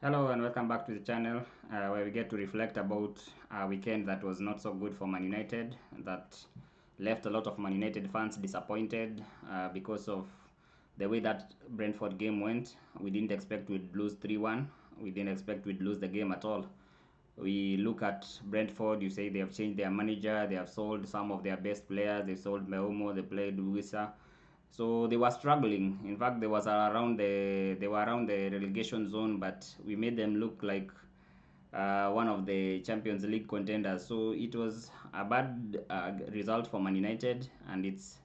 Hello and welcome back to the channel where we get to reflect about a weekend that was not so good for Man United, that left a lot of Man United fans disappointed because of the way that Brentford game went. We didn't expect we'd lose 3-1. We didn't expect we'd lose the game at all. We look at Brentford, you say they have changed their manager, they have sold some of their best players, they sold Meumo, they played Wissa. So they were struggling. In fact, they were around the relegation zone, but we made them look like one of the Champions League contenders. So it was a bad result for Man United, and it's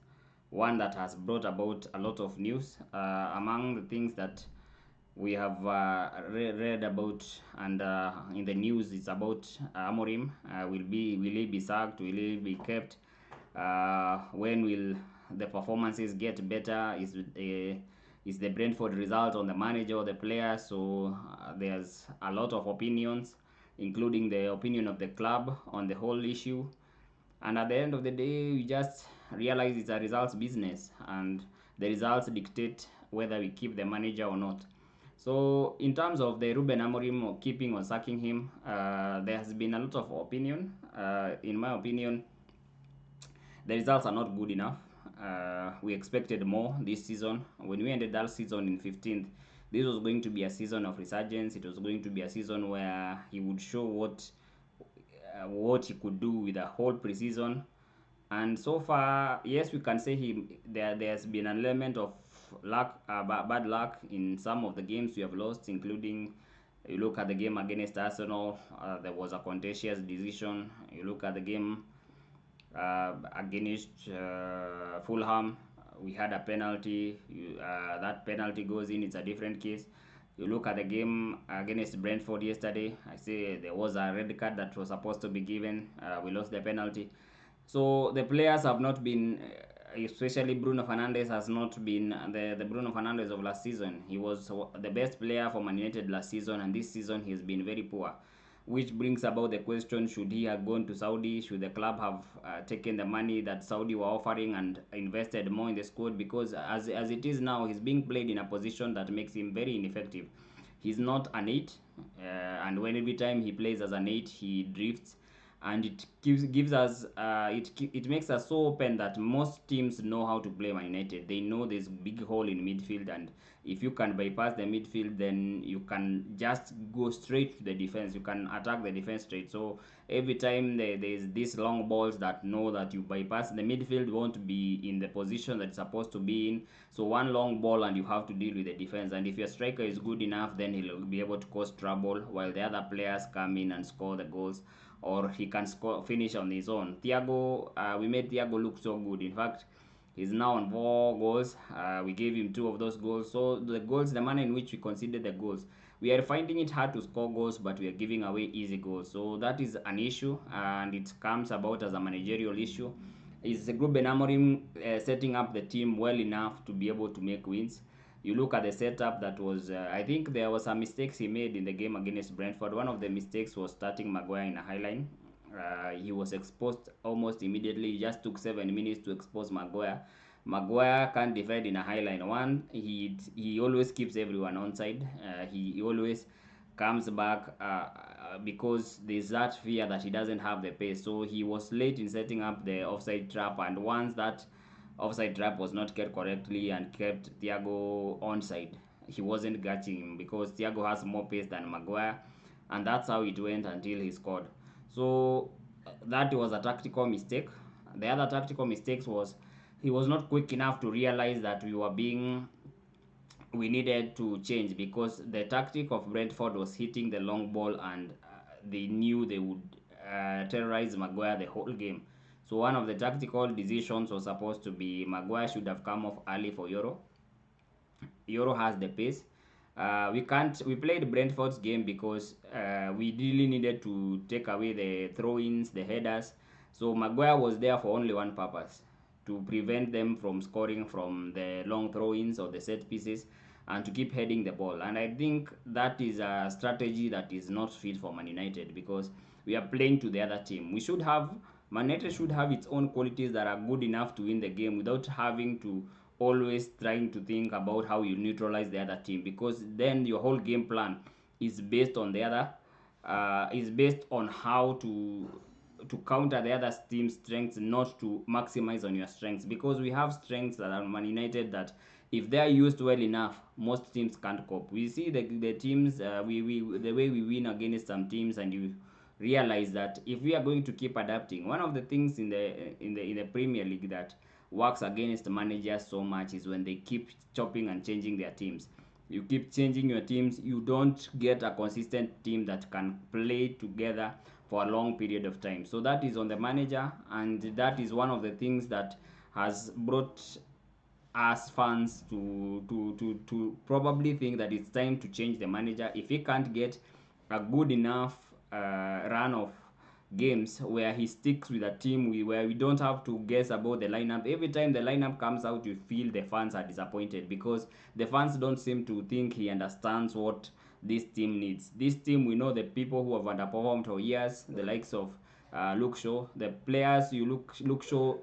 one that has brought about a lot of news. Among the things that we have read about and in the news, it's about Amorim. Will he be sacked? Will he be kept? When will the performances get better? Is the Brentford result on the manager or the player? So there's a lot of opinions, including the opinion of the club on the whole issue. And at the end of the day, we just realize it's a results business, and the results dictate whether we keep the manager or not. So in terms of the Ruben Amorim or keeping or sacking him, there has been a lot of opinion. In my opinion, the results are not good enough. We expected more this season. When we ended that season in 15th, this was going to be a season of resurgence. It was going to be a season where he would show what he could do with a whole preseason. And so far, yes, we can say there's been an element of luck, bad luck in some of the games we have lost, including you look at the game against Arsenal, there was a contentious decision. You look at the game against Fulham, we had a penalty. That penalty goes in, it's a different case. You look at the game against Brentford yesterday, I say there was a red card that was supposed to be given. We lost the penalty. So the players have not been, especially Bruno Fernandes has not been the Bruno Fernandes of last season. He was the best player for Man United last season, and this season he's been very poor. Which brings about the question, should he have gone to Saudi? Should the club have taken the money that Saudi were offering and invested more in the squad? Because as it is now, he's being played in a position that makes him very ineffective. He's not an 8, and when every time he plays as an 8, he drifts, and it gives us it makes us so open that most teams know how to play Man United. They know there's big hole in midfield, and if you can bypass the midfield, then you can just go straight to the defense. You can attack the defense straight. So every time there's these long balls that know that you bypass the midfield, won't be in the position that it's supposed to be in. So one long ball and you have to deal with the defense, and if your striker is good enough, then he'll be able to cause trouble while the other players come in and score the goals, or he can finish on his own. Thiago, we made Thiago look so good. In fact, he's now on 4 goals. We gave him 2 of those goals. So the goals, the manner in which we consider the goals, we are finding it hard to score goals, but we are giving away easy goals. So that is an issue, and it comes about as a managerial issue. Is Ruben Amorim setting up the team well enough to be able to make wins? You look at the setup that was, I think there was some mistakes he made in the game against Brentford. One of the mistakes was starting Maguire in a high line. He was exposed almost immediately. It just took 7 minutes to expose Maguire. Maguire can't defend in a high line. One, he always keeps everyone onside. He always comes back because there's that fear that he doesn't have the pace. So he was late in setting up the offside trap, and once that offside trap was not kept correctly and kept Thiago onside, he wasn't catching him because Thiago has more pace than Maguire, and that's how it went until he scored. So that was a tactical mistake. The other tactical mistakes was he was not quick enough to realize that we needed to change, because the tactic of Brentford was hitting the long ball, and they knew they would terrorize Maguire the whole game. So one of the tactical decisions was supposed to be Maguire should have come off early for Euro. Euro has the pace. We played Brentford's game because we really needed to take away the throw-ins, the headers. So Maguire was there for only one purpose: to prevent them from scoring from the long throw-ins or the set pieces, and to keep heading the ball. And I think that is a strategy that is not fit for Man United, because we are playing to the other team. Man United should have its own qualities that are good enough to win the game without having to always trying to think about how you neutralize the other team, because then your whole game plan is based on the other is based on how to counter the other team's strengths, not to maximize on your strengths, because we have strengths that are Man United that if they are used well enough, most teams can't cope. We see the teams we the way we win against some teams, and you realize that if we are going to keep adapting, one of the things in the Premier League that works against managers so much is when they keep chopping and changing their teams. You keep changing your teams, you don't get a consistent team that can play together for a long period of time. So that is on the manager, and that is one of the things that has brought us fans to probably think that it's time to change the manager if he can't get a good enough run of games where he sticks with a team where we don't have to guess about the lineup. Every time the lineup comes out, you feel the fans are disappointed because the fans don't seem to think he understands what this team needs. This team, we know the people who have underperformed for years, the likes of Luke Shaw, the players you look Shaw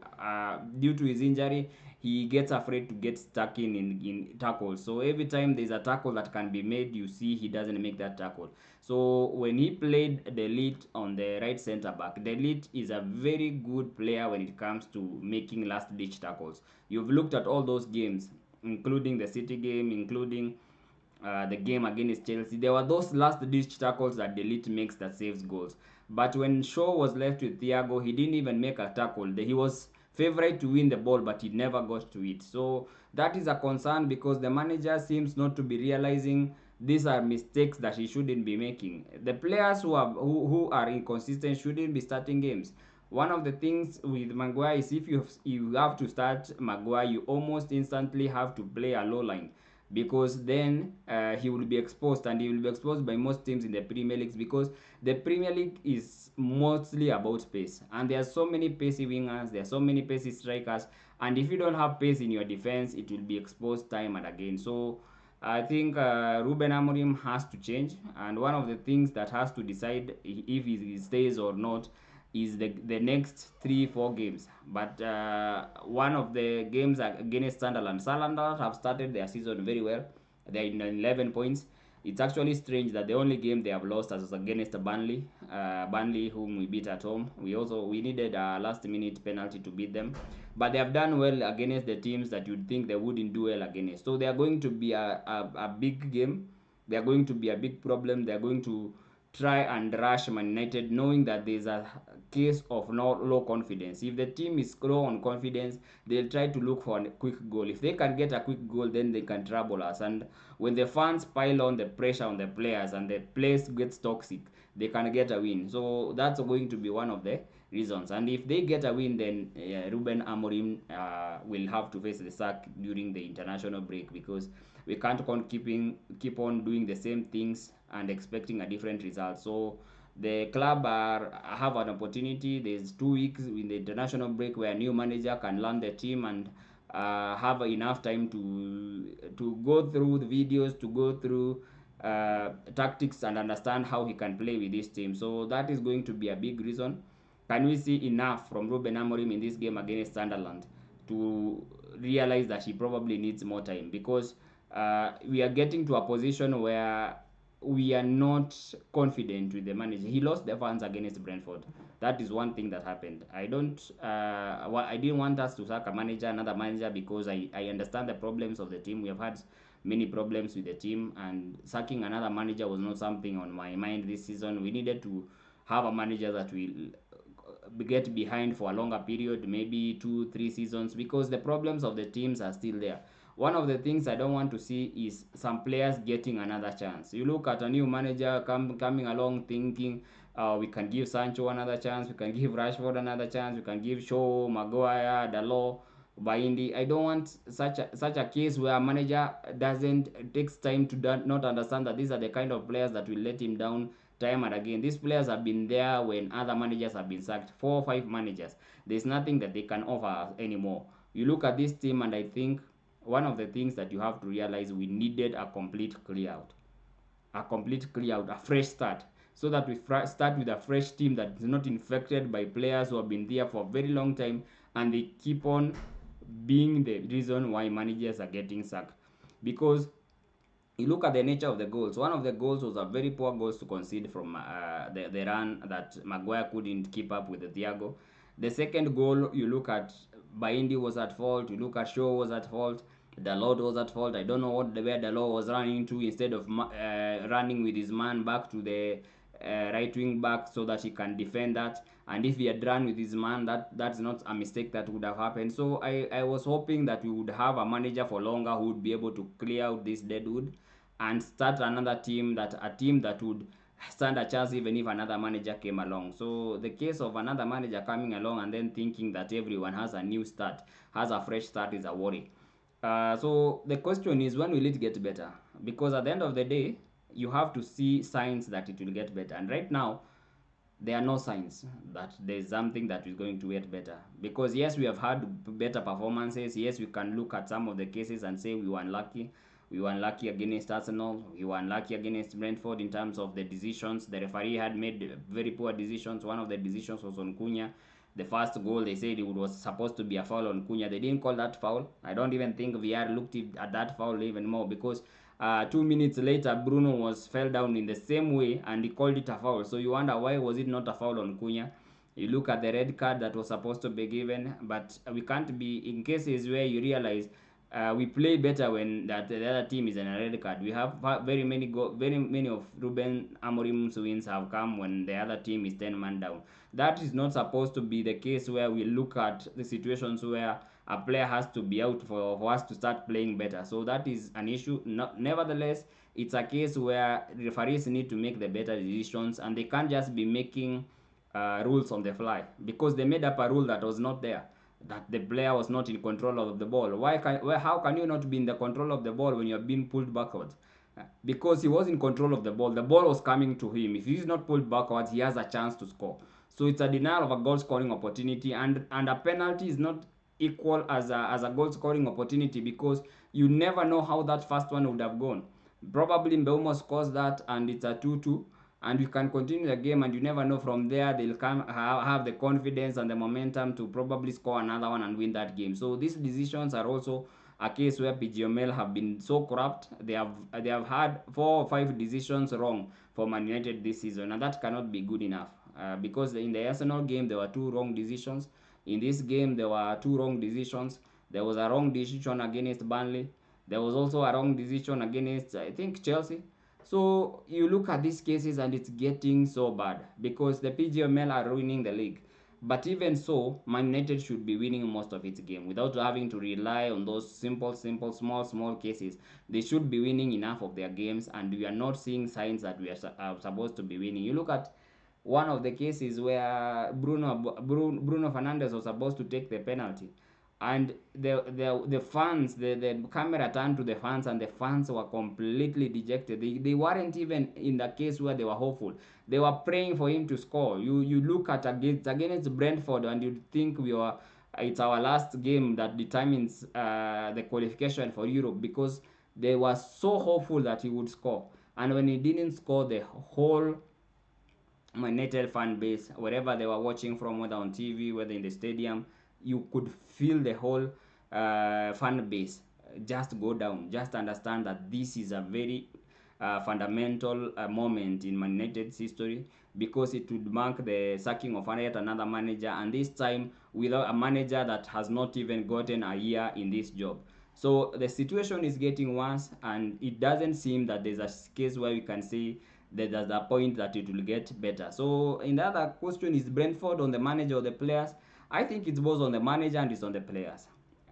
due to his injury, he gets afraid to get stuck in tackles. So every time there's a tackle that can be made, you see he doesn't make that tackle. So when he played the Delete on the right centre back, Delete is a very good player when it comes to making last ditch tackles. You've looked at all those games, including the City game, including the game against Chelsea. There were those last ditch tackles that Delete makes that saves goals. But when Shaw was left with Thiago, he didn't even make a tackle. He was favourite to win the ball, but he never got to it. So that is a concern because the manager seems not to be realizing these are mistakes that he shouldn't be making. The players who are inconsistent shouldn't be starting games. One of the things with Maguire is if you have to start Maguire, you almost instantly have to play a low line because then he will be exposed, and he will be exposed by most teams in the Premier League because the Premier League is mostly about pace, and there are so many pacey wingers, there are so many pacey strikers, and if you don't have pace in your defense, it will be exposed time and again. So I think Ruben Amorim has to change, and one of the things that has to decide if he stays or not is the next 3-4 games. But one of the games against Sunderland, Sunderland have started their season very well. They're in 11 points. It's actually strange that the only game they have lost was against Burnley. Burnley, whom we beat at home. We needed a last-minute penalty to beat them, but they have done well against the teams that you'd think they wouldn't do well against. So they are going to be a big game. They are going to be a big problem. They are going to try and rush Man United, knowing that there's a case of low confidence. If the team is low on confidence, they'll try to look for a quick goal. If they can get a quick goal, then they can trouble us. And when the fans pile on the pressure on the players and the place gets toxic, they can get a win. So that's going to be one of the reasons. And if they get a win, then Ruben Amorim will have to face the sack during the international break because we can't keep on doing the same things and expecting a different result. So the club have an opportunity. There's 2 weeks in the international break where a new manager can learn the team and have enough time to go through the videos, to go through tactics and understand how he can play with this team. So that is going to be a big reason. Can we see enough from Ruben Amorim in this game against Sunderland to realize that he probably needs more time? Because we are getting to a position where we are not confident with the manager. He lost the fans against Brentford. That is one thing that happened. I didn't want us to sack another manager, because I understand the problems of the team. We have had many problems with the team, and sacking another manager was not something on my mind this season. We needed to have a manager that will get behind for a longer period, maybe 2-3 seasons, because the problems of the teams are still there. One of the things I don't want to see is some players getting another chance. You look at a new manager coming along thinking we can give Sancho another chance, we can give Rashford another chance, we can give Shaw, Maguire, Dalot, Baindi. I don't want such a case where a manager doesn't takes time to not understand that these are the kind of players that will let him down time and again. These players have been there when other managers have been sacked, 4 or 5 managers. There's nothing that they can offer anymore. You look at this team, and I think one of the things that you have to realize, we needed a complete clear out, a fresh start, so that we start with a fresh team that is not infected by players who have been there for a very long time, and they keep on being the reason why managers are getting sacked. Because you look at the nature of the goals. One of the goals was a very poor goals to concede from the run that Maguire couldn't keep up with the Thiago. The second goal, you look at Baindi was at fault. You look at Shaw was at fault. Dalot was at fault. I don't know where Dalot was running to instead of running with his man back to the right wing back so that he can defend that. And if he had run with his man, that's not a mistake that would have happened. So I was hoping that we would have a manager for longer who would be able to clear out this deadwood and start another team, that a team that would stand a chance even if another manager came along. So the case of another manager coming along and then thinking that everyone has a new start, has a fresh start, is a worry. So the question is, when will it get better? Because at the end of the day, you have to see signs that it will get better. And right now, there are no signs that there's something that is going to get better. Because yes, we have had better performances. Yes, we can look at some of the cases and say we were unlucky. We were unlucky against Arsenal. We were unlucky against Brentford in terms of the decisions. The referee had made very poor decisions. One of the decisions was on Cunha. The first goal, they said it was supposed to be a foul on Cunha. They didn't call that foul. I don't even think VR looked at that foul even more, because 2 minutes later Bruno was fell down in the same way and he called it a foul. So you wonder, why was it not a foul on Cunha? You look at the red card that was supposed to be given, but we can't be in cases where you realize we play better when that the other team is in a red card. We have very many of Ruben Amorim's wins have come when the other team is 10 man down. That is not supposed to be the case, where we look at the situations where a player has to be out for us to start playing better. So that is an issue. Nevertheless, it's a case where referees need to make the better decisions, and they can't just be making rules on the fly, because they made up a rule that was not there, that the player was not in control of the ball. How can you not be in the control of the ball when you're being pulled backwards? Because he was in control of the ball. The ball was coming to him. If he's not pulled backwards, he has a chance to score. So it's a denial of a goal scoring opportunity, and a penalty is not equal as a goal scoring opportunity, because you never know how that first one would have gone. Probably Mbeumo scores that and it's a 2-2, and you can continue the game, and you never know, from there they'll come have the confidence and the momentum to probably score another one and win that game. So these decisions are also a case where PGML have been so corrupt. They have had 4 or 5 decisions wrong for Man United this season, and that cannot be good enough. Because in the Arsenal game there were 2 wrong decisions. In this game there were 2 wrong decisions. There was a wrong decision against Burnley. There was also a wrong decision against, I think, Chelsea. So you look at these cases and it's getting so bad, because the PGML are ruining the league. But even so, Man United should be winning most of its game without having to rely on those simple, small cases. They should be winning enough of their games, and we are not seeing signs that we are supposed to be winning. You look at one of the cases where Bruno Fernandes was supposed to take the penalty, and the fans, the camera turned to the fans, and the fans were completely dejected. They weren't even in the case where they were hopeful. They were praying for him to score. You look at against Brentford, and you think it's our last game that determines the qualification for Europe, because they were so hopeful that he would score. And when he didn't score, the whole Man United fan base, wherever they were watching from, whether on TV, whether in the stadium, you could feel the whole fan base just go down. Just understand that this is a very fundamental moment in Man United's history, because it would mark the sacking of yet another manager, and this time without a manager that has not even gotten a year in this job. So the situation is getting worse, and it doesn't seem that there's a case where we can say that there's a point that it will get better. So in the other question, is Brentford on the manager or the players? I think it's both on the manager and it's on the players.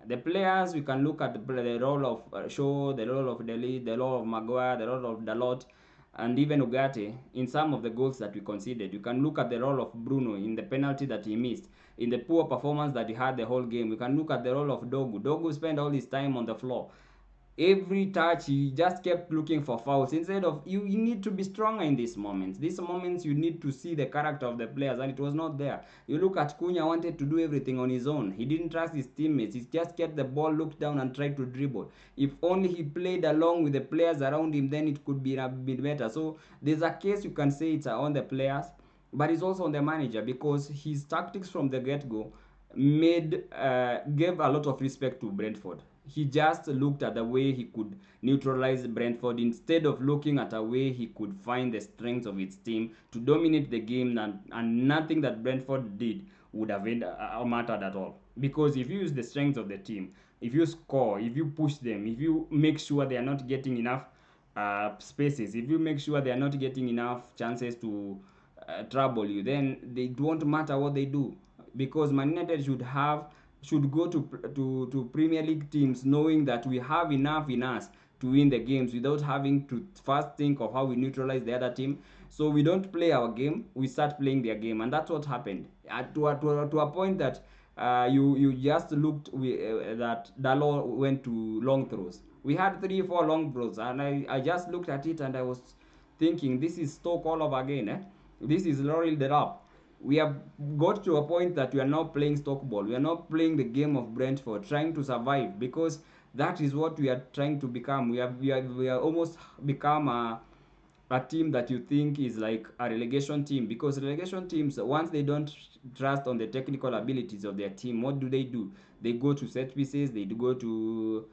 The players, we can look at the role of Shaw, the role of Delhi, the role of Maguire, the role of Dalot, and even Ugarte in some of the goals that we conceded. You can look at the role of Bruno in the penalty that he missed, in the poor performance that he had the whole game. We can look at the role of Dogu. Dogu spent all his time on the floor. Every touch he just kept looking for fouls, instead of you need to be stronger in these moments you need to see the character of the players, and it was not there. You look at Cunha, wanted to do everything on his own. He didn't trust his teammates. He just kept the ball, looked down and tried to dribble. If only he played along with the players around him, then it could be a bit better. So there's a case you can say it's on the players, but it's also on the manager, because his tactics from the get-go gave a lot of respect to Brentford. He just looked at the way he could neutralize Brentford instead of looking at a way he could find the strengths of its team to dominate the game, and nothing that Brentford did would have mattered at all. Because if you use the strengths of the team, if you score, if you push them, if you make sure they are not getting enough spaces, if you make sure they are not getting enough chances to trouble you, then they don't matter what they do. Because Man United should go to Premier League teams knowing that we have enough in us to win the games without having to first think of how we neutralize the other team. So we don't play our game, we start playing their game, and that's what happened. To a point that you just looked that Dalot went to long throws. We had 3 4 long throws, and I just looked at it and I was thinking, this is Stoke all over again. This is Laurel the Rap. We have got to a point that we are now playing stock ball. We are not playing the game of Brentford, trying to survive, because that is what we are trying to become. We are almost become a team that you think is like a relegation team, because relegation teams, once they don't trust on the technical abilities of their team, what do? They go to set pieces, they go to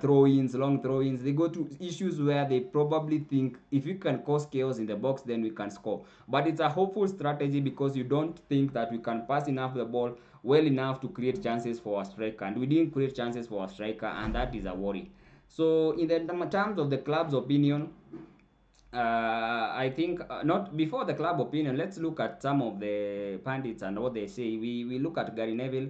throw-ins, long throw-ins. They go to issues where they probably think if you can cause chaos in the box, then we can score. But it's a hopeful strategy because you don't think that we can pass enough the ball well enough to create chances for our striker, and we didn't create chances for our striker, and that is a worry. So in the terms of the club's opinion, I think not before the club opinion. Let's look at some of the pundits and what they say. We look at Gary Neville.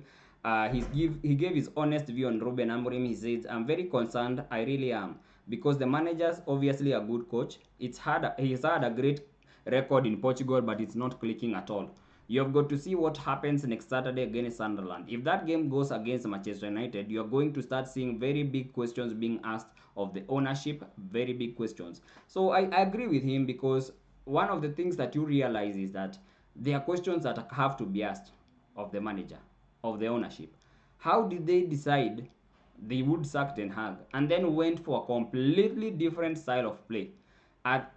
He gave his honest view on Ruben Amorim. He says, "I'm very concerned. I really am, because the manager's obviously a good coach. He's had a great record in Portugal, but it's not clicking at all. You have got to see what happens next Saturday against Sunderland. If that game goes against Manchester United, you are going to start seeing very big questions being asked of the ownership, very big questions." So I agree with him, because one of the things that you realize is that there are questions that have to be asked of the manager, of the ownership. How did they decide they would sack Ten Hag and then went for a completely different style of play? At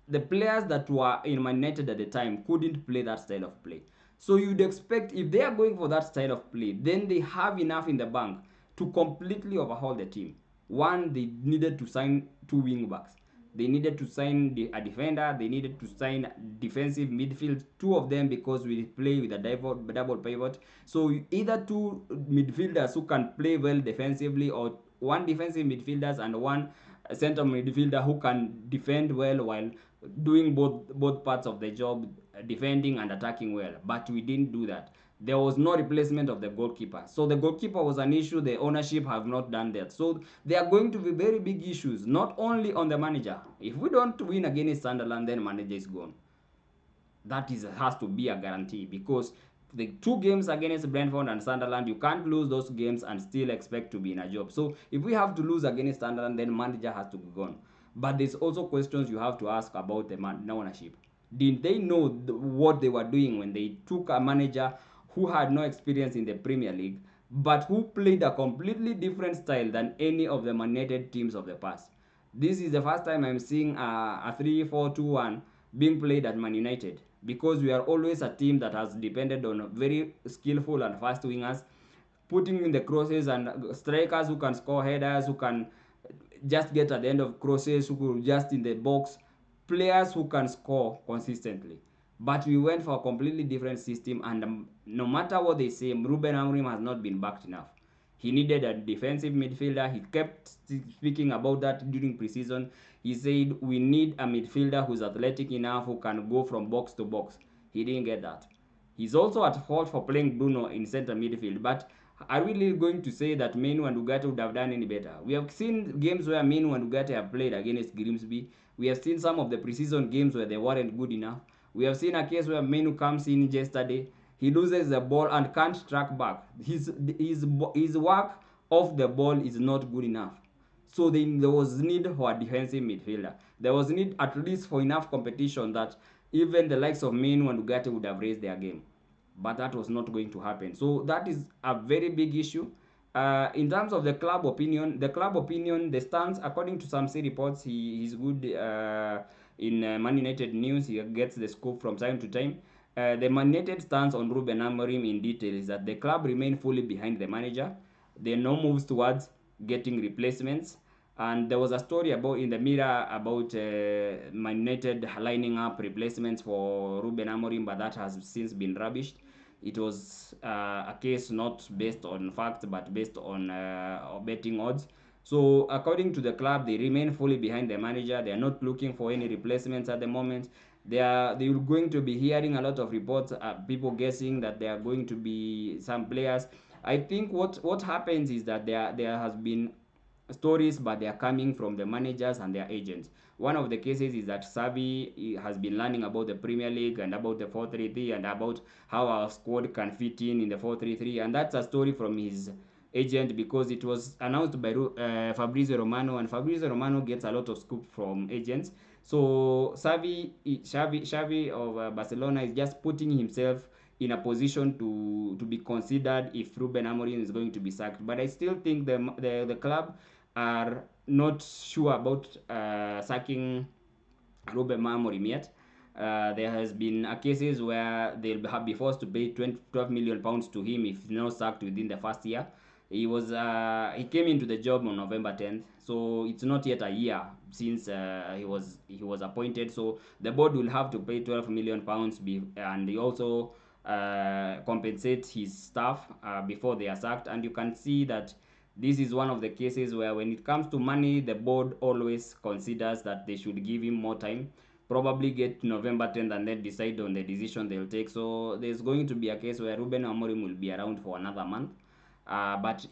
the players that were in Man United at the time couldn't play that style of play. So you'd expect, if they are going for that style of play, then they have enough in the bank to completely overhaul the team. One, they needed to sign 2 wing backs. They needed to sign a defender. They needed to sign defensive midfield, 2 of them, because we play with a double pivot. So either 2 midfielders who can play well defensively, or 1 defensive midfielders and 1 center midfielder who can defend well while doing both parts of the job, defending and attacking well. But we didn't do that. There was no replacement of the goalkeeper. So the goalkeeper was an issue. The ownership have not done that. So there are going to be very big issues, not only on the manager. If we don't win against Sunderland, then manager is gone. That has to be a guarantee, because the 2 games against Brentford and Sunderland, you can't lose those games and still expect to be in a job. So if we have to lose against Sunderland, then manager has to be gone. But there's also questions you have to ask about the ownership. Did they know what they were doing when they took a manager who had no experience in the Premier League, but who played a completely different style than any of the Man United teams of the past? This is the first time I'm seeing a 3-4-2-1 being played at Man United, because we are always a team that has depended on very skillful and fast wingers, putting in the crosses, and strikers who can score headers, who can just get at the end of crosses, who could just in the box, players who can score consistently. But we went for a completely different system, and no matter what they say, Ruben Amorim has not been backed enough. He needed a defensive midfielder. He kept speaking about that during preseason. He said we need a midfielder who's athletic enough, who can go from box to box. He didn't get that. He's also at fault for playing Bruno in center midfield. But are we really going to say that Menu and Ugarte would have done any better? We have seen games where Menu and Ugarte have played against Grimsby. We have seen some of the preseason games where they weren't good enough. We have seen a case where Menu comes in yesterday, he loses the ball and can't track back. His work off the ball is not good enough. So there was need for a defensive midfielder. There was need at least for enough competition that even the likes of Menu and Ugarte would have raised their game. But that was not going to happen. So that is a very big issue. In terms of the club opinion, the stance, according to some reports, he's good in Man United news. He gets the scoop from time to time. The Man United stance on Ruben Amorim in detail is that the club remain fully behind the manager. There are no moves towards getting replacements. And there was a story about in the Mirror about Man United lining up replacements for Ruben Amorim, but that has since been rubbished. It was a case not based on facts but based on betting odds. So according to the club, they remain fully behind the manager. They are not looking for any replacements at the moment. They are going to be hearing a lot of reports, people guessing that there are going to be some players. I think what happens is that there has been stories, but they are coming from the managers and their agents. One of the cases is that Savi has been learning about the Premier League and about the 4-3-3 and about how our squad can fit in the 4-3-3, and that's a story from his agent because it was announced by Fabrizio Romano, and Fabrizio Romano gets a lot of scoop from agents. So Xavi of Barcelona is just putting himself in a position to be considered if Ruben Amorim is going to be sacked. But I still think the club are not sure about sacking Ruben Amorim yet. There has been cases where they'll have be forced to pay 12 million pounds to him if not sacked within the first year. He came into the job on November 10th, so it's not yet a year since he was appointed. So the board will have to pay 12 million pounds, and they also compensate his staff before they are sacked. And you can see that this is one of the cases where when it comes to money, the board always considers that they should give him more time, probably get November 10th and then decide on the decision they'll take. So there's going to be a case where Ruben Amorim will be around for another month. But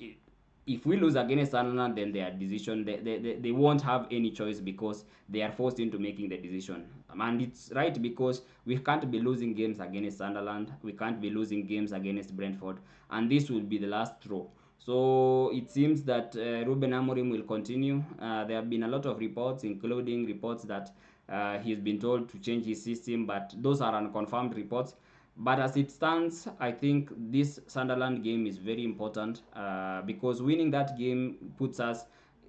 if we lose against Sunderland, then their decision, they won't have any choice because they are forced into making the decision. And it's right because we can't be losing games against Sunderland, we can't be losing games against Brentford, and this will be the last straw. So it seems that Ruben Amorim will continue. There have been a lot of reports, including reports that he's been told to change his system, but those are unconfirmed reports. But as it stands, I think this Sunderland game is very important because winning that game puts us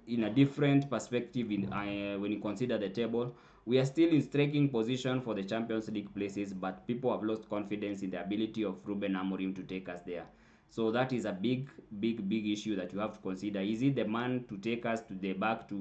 in a different perspective when you consider the table. We are still in striking position for the Champions League places, but people have lost confidence in the ability of Ruben Amorim to take us there. So that is a big issue that you have to consider. Is he the man to take us to the back to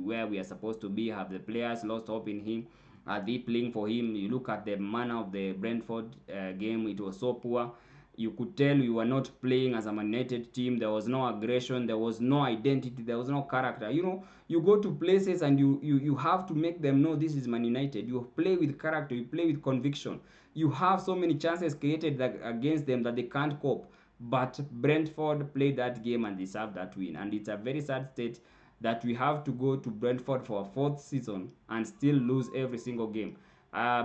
where we are supposed to be? Have the players lost hope in him? Are they playing for him? You look at the manner of the Brentford game; it was so poor. You could tell we were not playing as a Man United team. There was no aggression. There was no identity. There was no character. You go to places and you have to make them know this is Man United. You play with character. You play with conviction. You have so many chances created against them that they can't cope. But Brentford played that game and deserved that win. And it's a very sad state that we have to go to Brentford for a fourth season and still lose every single game.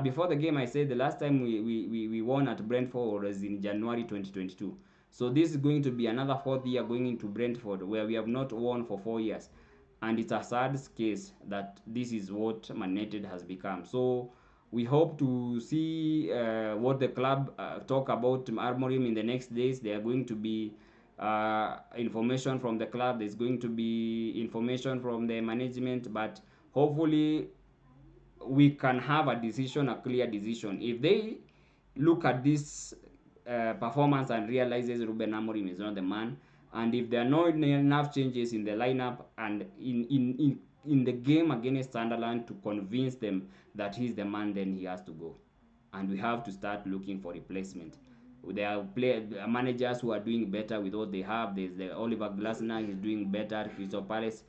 Before the game, I said the last time we won at Brentford was in January 2022. So this is going to be another fourth year going into Brentford where we have not won for 4 years. And it's a sad case that this is what Man United has become. So we hope to see what the club talk about Amorim in the next days. There are going to be information from the club. There's going to be information from the management, but hopefully we can have a decision, a clear decision. If they look at this performance and realizes Ruben Amorim is not the man, and if there are not enough changes in the lineup and in the game against Sunderland to convince them that he's the man, then he has to go. And we have to start looking for replacement. There are managers who are doing better with what they have. There's the Oliver Glasner, he's doing better at Crystal Palace.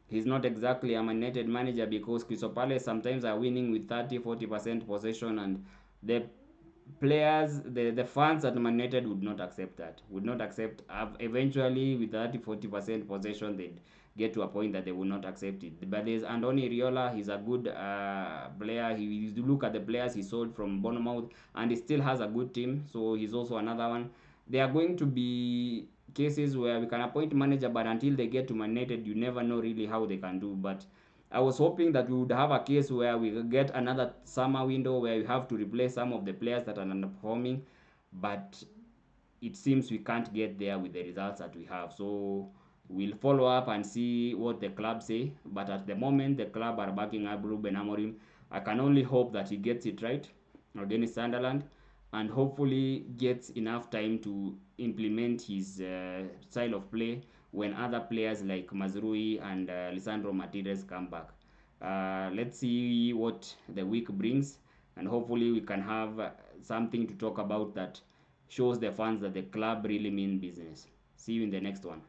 He's not exactly a Man United manager because Crystal Palace sometimes are winning with 30-40% possession, and the players, the fans at Man United would not accept that. Would not accept. Eventually, with 30-40% possession, they'd get to a point that they will not accept it. But there's Andoni Riola. He's a good player. You look at the players he sold from Bournemouth, and he still has a good team. So he's also another one. There are going to be cases where we can appoint manager, but until they get to Man United, you never know really how they can do. But I was hoping that we would have a case where we get another summer window where we have to replace some of the players that are underperforming, but it seems we can't get there with the results that we have. So we'll follow up and see what the club say. But at the moment, the club are backing up Ruben Amorim. I can only hope that he gets it right against Sunderland and hopefully gets enough time to implement his style of play when other players like Mazrui and Lisandro Martinez come back. Let's see what the week brings, and hopefully we can have something to talk about that shows the fans that the club really mean business. See you in the next one.